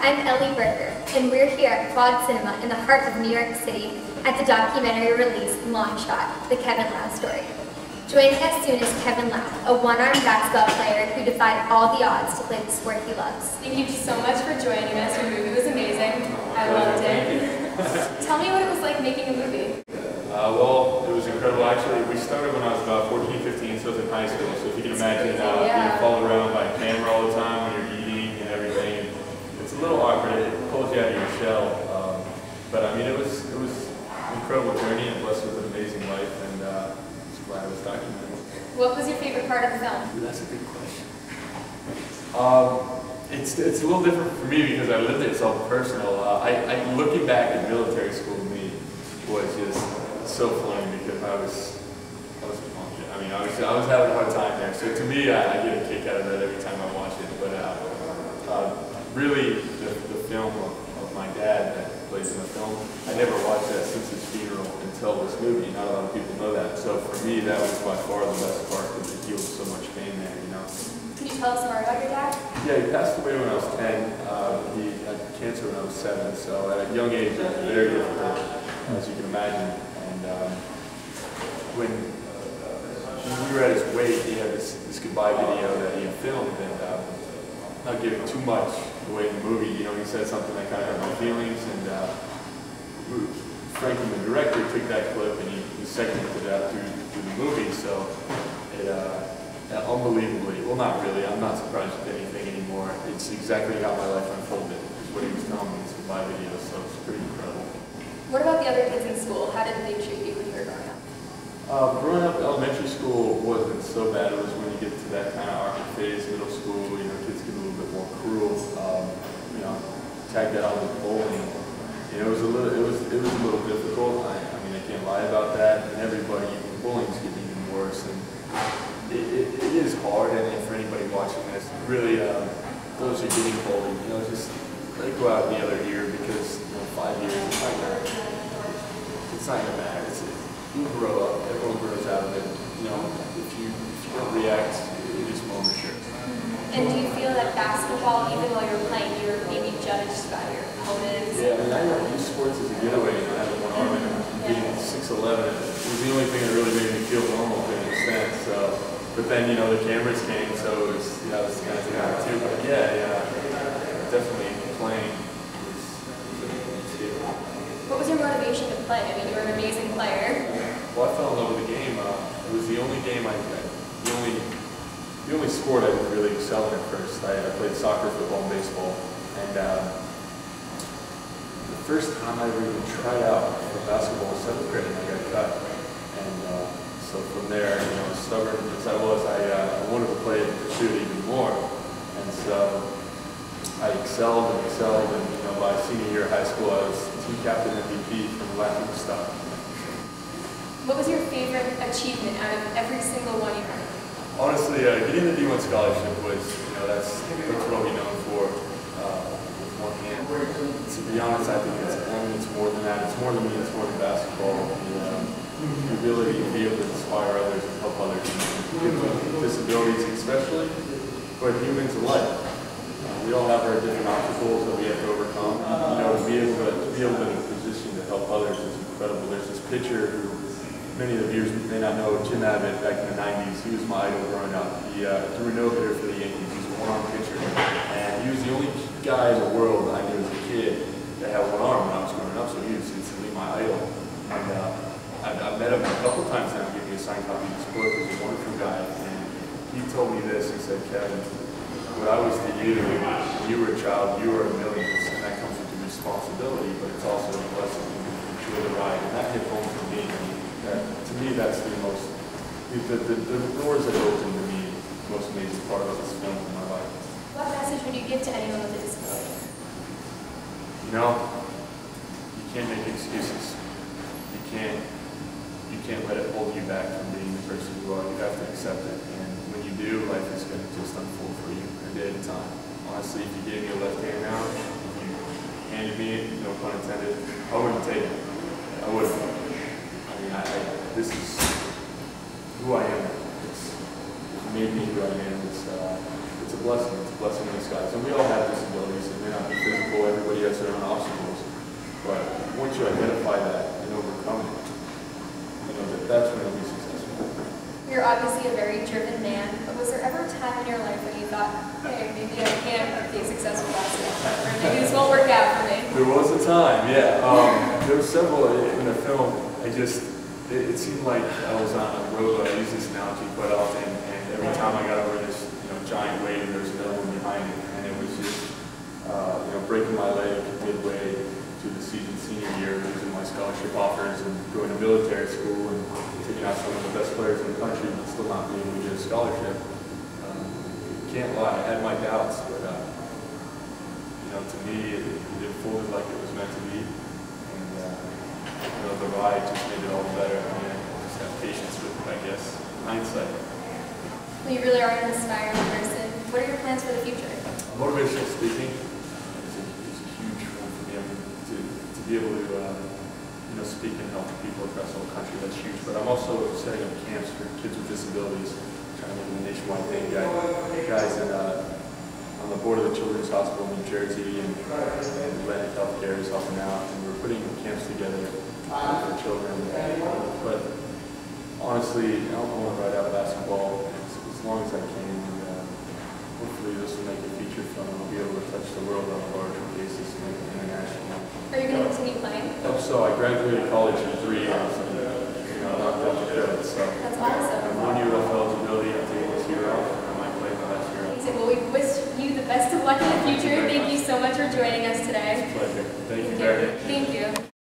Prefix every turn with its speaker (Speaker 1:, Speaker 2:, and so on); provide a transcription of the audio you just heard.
Speaker 1: I'm Ellie Berger, and we're here at Quad Cinema in the heart of New York City at the documentary release Longshot, the Kevin Laue story. Joining us soon is Kevin Laue, a one-armed basketball player who defied all the odds to play the sport he loves.
Speaker 2: Thank you so much for joining us. Your movie was amazing. I loved it. Tell me what it was like making a movie.
Speaker 3: Well, it was incredible. Actually, we started when I was about 14, 15, so I was in high school. So if you can imagine being followed around by a camera all the time when you're eating and everything, it's a little awkward. It pulls you out of your shell. But I mean, it was an incredible journey and blessed with an amazing life, and just glad it was documented.
Speaker 2: What was your favorite part of the film?
Speaker 3: Ooh, that's a good question. It's a little different for me because I lived it so personal. Looking back at military school to me was just so funny because I was having a hard time there. So to me, I get a kick out of that every time I watch it. But really, the film of my dad that plays in the film, I never watched that since his funeral until this movie. Not a lot of people know that. So for me, that was by far the best part because it healed so much pain there, you know.
Speaker 2: Can you tell us more about your dad?
Speaker 3: Yeah, he passed away when I was 10. He had cancer when I was 7. So at a young age, it was very difficult, as you can imagine. And when we were at his wake, he had this goodbye video that he had filmed, and not giving too much away in the movie, you know, he said something that kind of hurt my feelings, and Franklin, the director, took that clip and he segmented that through the movie, so it unbelievably, well, not really, I'm not surprised with anything anymore. It's exactly how my life unfolded, is what he was telling me in his goodbye video, so it's pretty incredible.
Speaker 2: What about the other kids in school? How did they treat you when you were growing up?
Speaker 3: Growing up, elementary school wasn't so bad. It was when you get to that kind of awkward phase, middle school, you know, kids get a little bit more cruel. You know, tag that on with bowling. You know, it was a little difficult. I mean, I can't lie about that. And everybody, bullying's getting even worse. And it is hard. And for anybody watching this, really, those who are getting bullied, you know, just let it go out the other ear because, you know, 5 years, it's not gonna matter. You grow up, everyone grows out of it. You know, if you don't react, it just won't mature.
Speaker 2: And do you feel that basketball, even while you're playing, you're maybe judged by your opponents?
Speaker 3: Yeah, I mean, I never used sports as a getaway. I had one arm and being 6'11", it was the only thing that really made me feel normal to an extent. So, but then, you know, the cameras came, so it was, you know, it's kind of thing out too. But yeah, definitely playing was a skill.
Speaker 2: What was your motivation to play? I mean, you were an amazing player.
Speaker 3: Well, I fell in love with the game. It was the only game the only sport I didn't really excel in at first. I played soccer, football, and baseball. And the first time I ever even tried out for basketball was 7th grade, and I got cut. And so from there, you know, as stubborn as I was, I wanted to play and pursue it even more. And so I excelled, and you know, by senior year of high school, I was team captain MVP from the Latin stuff.
Speaker 2: What was your favorite achievement out of every single one you had?
Speaker 3: Honestly, getting the D1 scholarship was, you know, that's what I'll be known for with one hand. To be honest, I think it's more than that. It's more than me. It's more than basketball. The ability to be able to inspire others and help others, kids with disabilities especially, but humans alike. We all have our different obstacles that we have to overcome. You know, to be able to be in a position to help others is incredible. There's this pitcher who many of the viewers may not know, Jim Abbott, back in the 90s. He was my idol growing up. He threw a no-hitter for the Yankees. He's a one-arm pitcher, and he was the only guy in the world I knew as a kid that had one arm when I was growing up. So he was instantly my idol. And I've met him a couple times now. He gave me a signed copy of his book. He's a wonderful guy, and he told me this. He said, "Kevin, what I was to you when you were a child, you were a millions, and that comes with the responsibility, but it's also a blessing to enjoy the ride." And that hit home for me. To me, that's the most, the doors that open to me, the most amazing part of this film in my life.
Speaker 2: What message would you give to anyone with a disability?
Speaker 3: You know, you can't make excuses. You can't let it hold you back from being the person you are. You have to accept it. And when you do, life is going to just unfold for you a day at a time. Honestly, if you gave me a left hand now, if you handed me it, no pun intended, I wouldn't take it. I wouldn't. This is who I am. It's made me who I am. It's a blessing. It's a blessing in disguise. And we all have disabilities. It may not be physical
Speaker 2: obviously a very driven man, but was there ever a time in your life when you thought, hey, maybe I can't be a successful basketball player, or maybe this won't work out for me?
Speaker 3: There was a time, yeah. There were several in the film. It seemed like I was on a road. I use this analogy quite often, and every time I got over this, giant wave, there was another one behind it, and it was just, breaking my leg midway through the senior year, losing my scholarship offers, and going to military school, and taking out some of the best players in the country, but still not being able to get a scholarship. Can't lie, I had my doubts, but to me, it unfolded like it was meant to be, and the ride just made it all better. Just have patience with it, I guess. Hindsight.
Speaker 2: Well, you really are an inspiring person. What are your plans for the future?
Speaker 3: Motivational speaking is a huge one for me. To be able to speak and help people across the whole country, that's huge. But I'm also setting up camps for kids with disabilities, trying to make it a nationwide thing. Guys on the board of the Children's Hospital in New Jersey and Atlantic Healthcare is helping out, and we're putting camps together for children. But honestly, I want to ride out basketball as long as I can. And, hopefully this will make a feature film and I'll be able to touch the world on a larger basis and international.
Speaker 2: Are you going to continue playing?
Speaker 3: Hope so. I graduated college in 3 years and knocked out the credits. So
Speaker 2: that's awesome.
Speaker 3: I have 1 year left eligibility. I'm taking this year off, and I might play the last year off.
Speaker 2: Well, we wish you the best of luck in the future. Thank you so much for joining us today.